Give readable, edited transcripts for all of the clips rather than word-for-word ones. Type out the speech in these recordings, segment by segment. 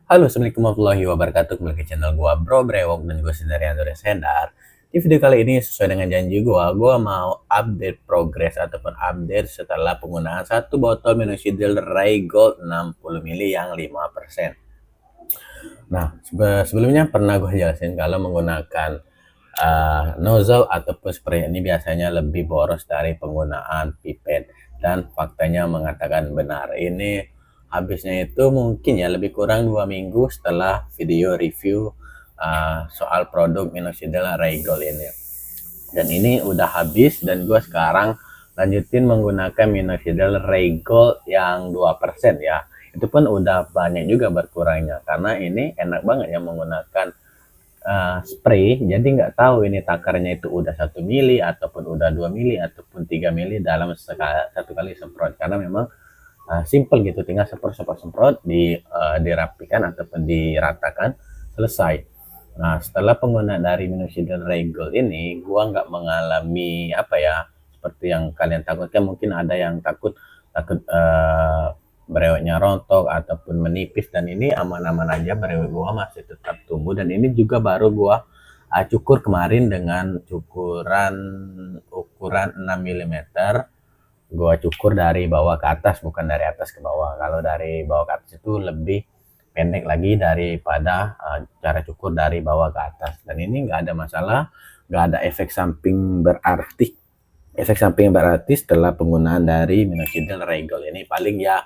Halo, Assalamualaikum warahmatullahi wabarakatuh. Kembali ke channel gua Bro Brewok dan gue sendiri Andreas Hendar. Di video kali ini sesuai dengan janji gua mau update progres ataupun update setelah penggunaan satu botol minoxidil Ray Gold 60 ml yang 5%. Nah, sebelumnya pernah gue jelasin kalau menggunakan nozzle ataupun spray ini biasanya lebih boros dari penggunaan pipet, dan faktanya mengatakan benar. Ini habisnya itu mungkin ya lebih kurang 2 minggu setelah video review soal produk minoxidil Raygold ini, dan ini udah habis dan gue sekarang lanjutin menggunakan minoxidil Raygold yang 2% ya. Itu pun udah banyak juga berkurangnya karena ini enak banget ya menggunakan spray, jadi nggak tahu ini takarnya itu udah 1 mili ataupun udah 2 mili ataupun 3 mili dalam satu kali semprot, karena memang simple gitu, tinggal semprot dirapikan ataupun diratakan, selesai. Nah, setelah penggunaan dari minoxidil Raygold ini gua nggak mengalami apa ya seperti yang kalian takutkan. Mungkin ada yang takut takut brewoknya rontok ataupun menipis, dan ini aman-aman aja, brewok gua masih tetap tumbuh. Dan ini juga baru gua cukur kemarin dengan ukuran 6 mm. Gua cukur dari bawah ke atas, bukan dari atas ke bawah. Kalau dari bawah ke atas itu lebih pendek lagi daripada cara cukur dari bawah ke atas, dan ini nggak ada masalah, nggak ada efek samping berarti. Setelah penggunaan dari minoxidil Raygold ini paling ya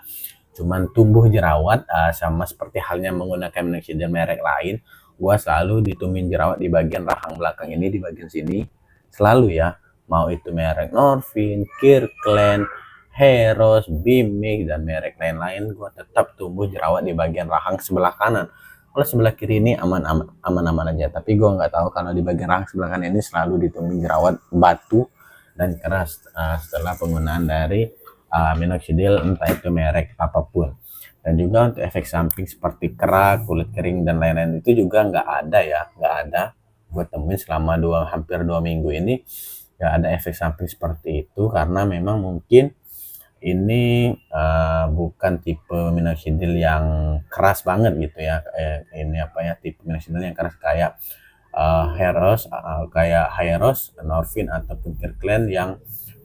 cuman tumbuh jerawat, sama seperti halnya menggunakan minoxidil merek lain. Gua selalu ditumin jerawat di bagian rahang belakang ini, di bagian sini selalu ya, mau itu merek Norvin, Kirkland, Heros, Bimix, dan merek lain-lain, gua tetap tumbuh jerawat di bagian rahang sebelah kanan. Kalau sebelah kiri ini aman-aman aja, tapi gua nggak tahu kalau di bagian rahang sebelah kanan ini selalu ditumbuh jerawat batu dan keras setelah penggunaan dari minoxidil entah itu merek apapun. Dan juga untuk efek samping seperti kerak, kulit kering, dan lain-lain itu juga nggak ada ya, nggak ada. Gue temuin selama hampir 2 minggu ini nggak ada efek samping seperti itu, karena memang mungkin ini bukan tipe minoxidil yang keras banget gitu ya. Ini apa ya, tipe minoxidil yang keras kayak Heros, Norvin ataupun Kirkland yang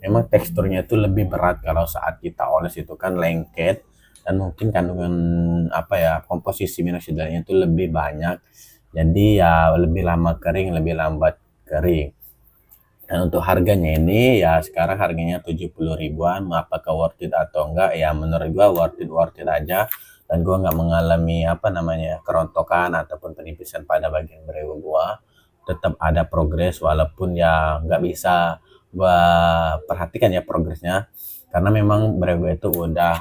memang teksturnya itu lebih berat. Kalau saat kita oles itu kan lengket, dan mungkin kandungan apa ya, komposisi minoxidilnya itu lebih banyak, jadi ya lebih lama kering, lebih lambat kering. Dan untuk harganya ini ya sekarang harganya 70 ribuan. Apakah worth it atau enggak ya, menurut gua worth it aja, dan gua nggak mengalami apa namanya kerontokan ataupun penipisan pada bagian brewok gua. Tetap ada progres walaupun ya nggak bisa gua perhatikan ya progresnya, karena memang brewok itu udah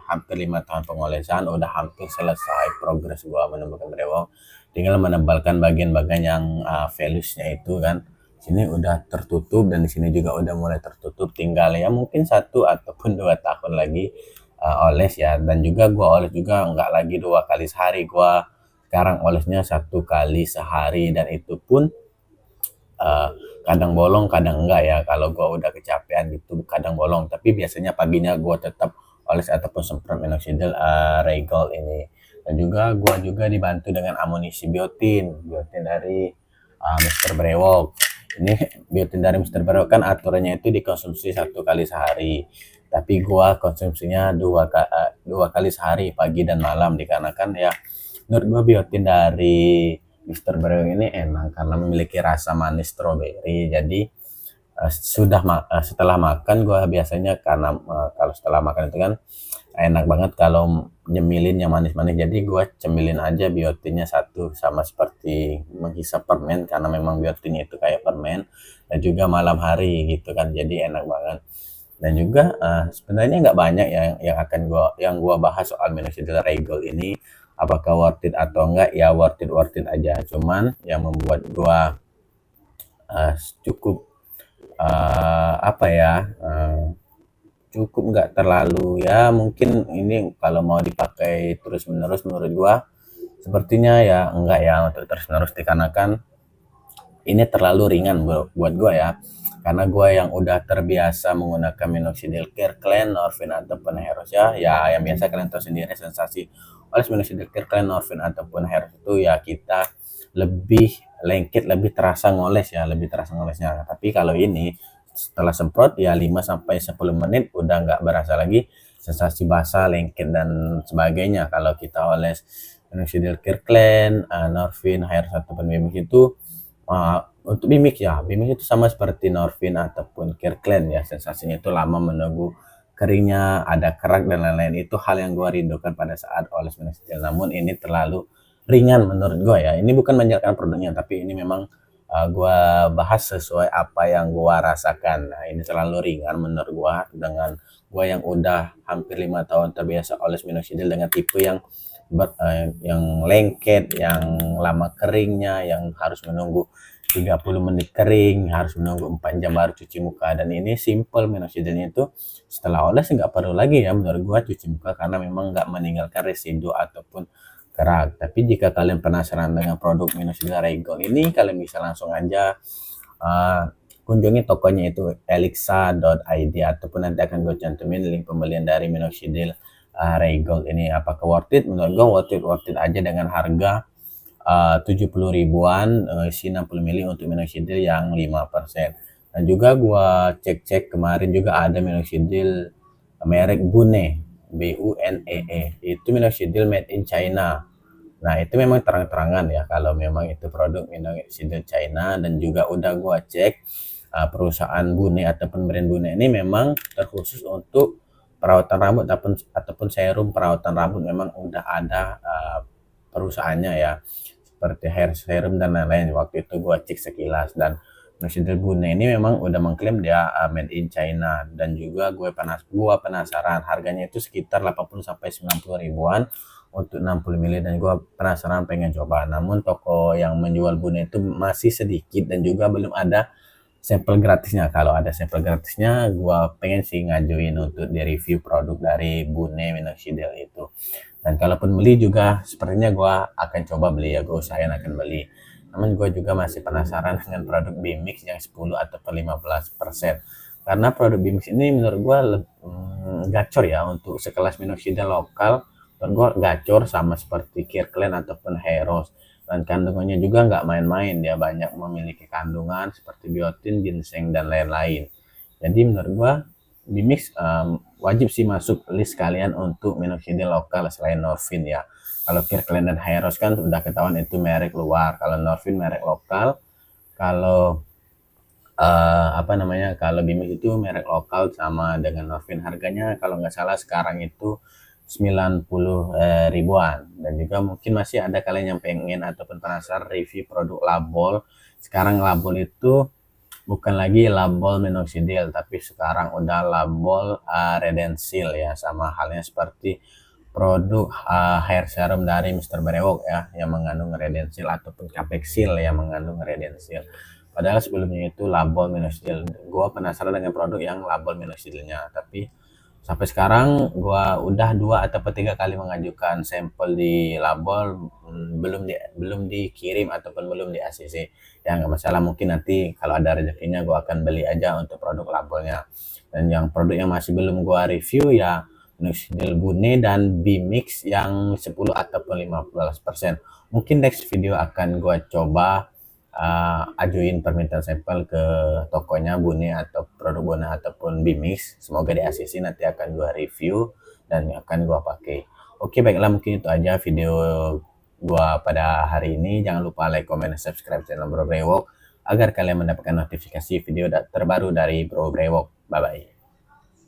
hampir 5 tahun pengolesan, udah hampir selesai progres gua menemukan brewok. Tinggal menebalkan bagian-bagian yang velusnya itu kan. Sini udah tertutup dan di sini juga udah mulai tertutup, tinggal ya mungkin 1 ataupun 2 tahun lagi oles ya. Dan juga gua oles juga nggak lagi 2 kali sehari, gua sekarang olesnya 1 kali sehari, dan itu pun kadang bolong kadang enggak ya. Kalau gua udah kecapean gitu kadang bolong, tapi biasanya paginya gua tetap oles ataupun semprot minoxidil Raygold ini. Dan juga gua juga dibantu dengan amunisi biotin dari Mr. Brewok. Ini biotin dari Mr. Brewok kan aturannya itu dikonsumsi 1 kali sehari, tapi gua konsumsinya 2 kali sehari, pagi dan malam, dikarenakan ya menurut gua biotin dari Mr. Brewok ini enak karena memiliki rasa manis stroberi. Jadi setelah makan gua biasanya, karena kalau setelah makan itu kan enak banget kalau nyemilin yang manis-manis, jadi gue cemilin aja biotinnya satu, sama seperti menghisap permen, karena memang biotinnya itu kayak permen. Dan juga malam hari gitu kan, jadi enak banget. Dan juga sebenarnya nggak banyak yang gua bahas soal minoxidil Raygold ini, apakah worth it atau enggak ya, worth it aja. Cuman yang membuat gua cukup apa ya, cukup nggak terlalu ya, mungkin ini kalau mau dipakai terus menerus menurut gua sepertinya ya enggak ya untuk terus menerus, dikarenakan ini terlalu ringan buat gue ya, karena gue yang udah terbiasa menggunakan minoxidil Kirkland, Norvin ataupun Heros ya yang biasa kalian tahu sendiri sensasi oles minoxidil Kirkland, Norvin ataupun Heros itu ya kita lebih lengket, lebih terasa ngoles ya, lebih terasa ngolesnya. Tapi kalau ini setelah semprot ya 5-10 menit udah nggak berasa lagi sensasi basah, lengket dan sebagainya. Kalau kita oles minoxidil Kirkland, Norvin, Heros ataupun Bimix itu untuk Bimix ya, Bimix itu sama seperti Norvin ataupun Kirkland ya, sensasinya itu lama menunggu keringnya, ada kerak dan lain-lain. Itu hal yang gua rindukan pada saat oles minoxidil. Namun ini terlalu ringan menurut gua ya. Ini bukan menjelekkan produknya, tapi ini memang gua bahas sesuai apa yang gua rasakan. Nah, ini terlalu ringan menurut gua dengan gua yang udah hampir 5 tahun terbiasa oles minoxidil dengan tipe yang lengket, yang lama keringnya, yang harus menunggu 30 menit kering, harus menunggu 4 jam baru cuci muka. Dan ini simple minoxidilnya itu setelah oles nggak perlu lagi ya menurut gua cuci muka, karena memang nggak meninggalkan residu ataupun kerak. Tapi jika kalian penasaran dengan produk minoxidil Reygol ini, kalian bisa langsung aja kunjungi tokonya itu elixa.id, ataupun nanti akan gue cantumin link pembelian dari minoxidil Reygol ini. Apakah worth it? Menurut gue worth it aja dengan harga 70 ribuan, isi 60 ml untuk minoxidil yang 5%. Dan juga gua cek kemarin juga ada minoxidil merek Bune, BUNEE. Itu minoxidil made in China. Nah, itu memang terang-terangan ya kalau memang itu produk minoxidil China. Dan juga udah gua cek perusahaan Bune ataupun brand Bune ini memang terkhusus untuk perawatan rambut ataupun serum perawatan rambut. Memang udah ada perusahaannya ya, seperti hair serum dan lain-lain. Waktu itu gua cek sekilas, dan minoxidil Bune ini memang udah mengklaim dia made in China. Dan juga gua penasaran harganya itu sekitar 80-90 ribuan untuk 60 ml, dan gua penasaran pengen coba. Namun toko yang menjual Bune itu masih sedikit dan juga belum ada sampel gratisnya. Kalau ada sampel gratisnya gua pengen sih ngajuin untuk di review produk dari Bune minoxidil itu. Dan kalaupun beli juga sepertinya gua akan coba beli ya, gue usahain akan beli. Namun gue juga masih penasaran dengan produk Bimix yang 10 atau 15%, karena produk Bimix ini menurut gue gacor ya untuk sekelas minoxidil lokal. Dan gue gacor sama seperti Kirkland ataupun Heros, dan kandungannya juga nggak main-main, dia banyak memiliki kandungan seperti biotin, ginseng dan lain-lain. Jadi menurut gua Bimix wajib sih masuk list kalian untuk minoxidil lokal selain Norvin ya. Kalau Kirkland dan Heros kan udah ketahuan itu merek luar, kalau Norvin merek lokal. Kalau kalau Bimix itu merek lokal sama dengan Norvin. Harganya kalau nggak salah sekarang itu 90 ribuan. Dan juga mungkin masih ada kalian yang pengen ataupun penasaran review produk Labol. Sekarang Labol itu bukan lagi Labol minoxidil, tapi sekarang udah Labol Redensil ya, sama halnya seperti produk hair serum dari Mr. Brewok ya, yang mengandung Redensil, ataupun Capexil yang mengandung Redensil. Padahal sebelumnya itu Labol minoxidil. Gua penasaran dengan produk yang Labol minoxidilnya, tapi sampai sekarang gua udah 2 atau 3 kali mengajukan sampel di Labol, belum dikirim ataupun belum di ACC. Ya nggak masalah, mungkin nanti kalau ada rezekinya gua akan beli aja untuk produk Labolnya. Dan yang produk yang masih belum gua review ya minoxidil Bune dan Bimix yang 10 ataupun 15%. Mungkin next video akan gua coba ajuin permintaan sampel ke tokonya Bune atau produk Bune ataupun Bimix. Semoga di ACC nanti akan gua review dan akan gua pakai. Oke, baiklah, mungkin itu aja video gua pada hari ini. Jangan lupa like, comment, dan subscribe channel Bro Brewok agar kalian mendapatkan notifikasi video terbaru dari Bro Brewok. Bye bye.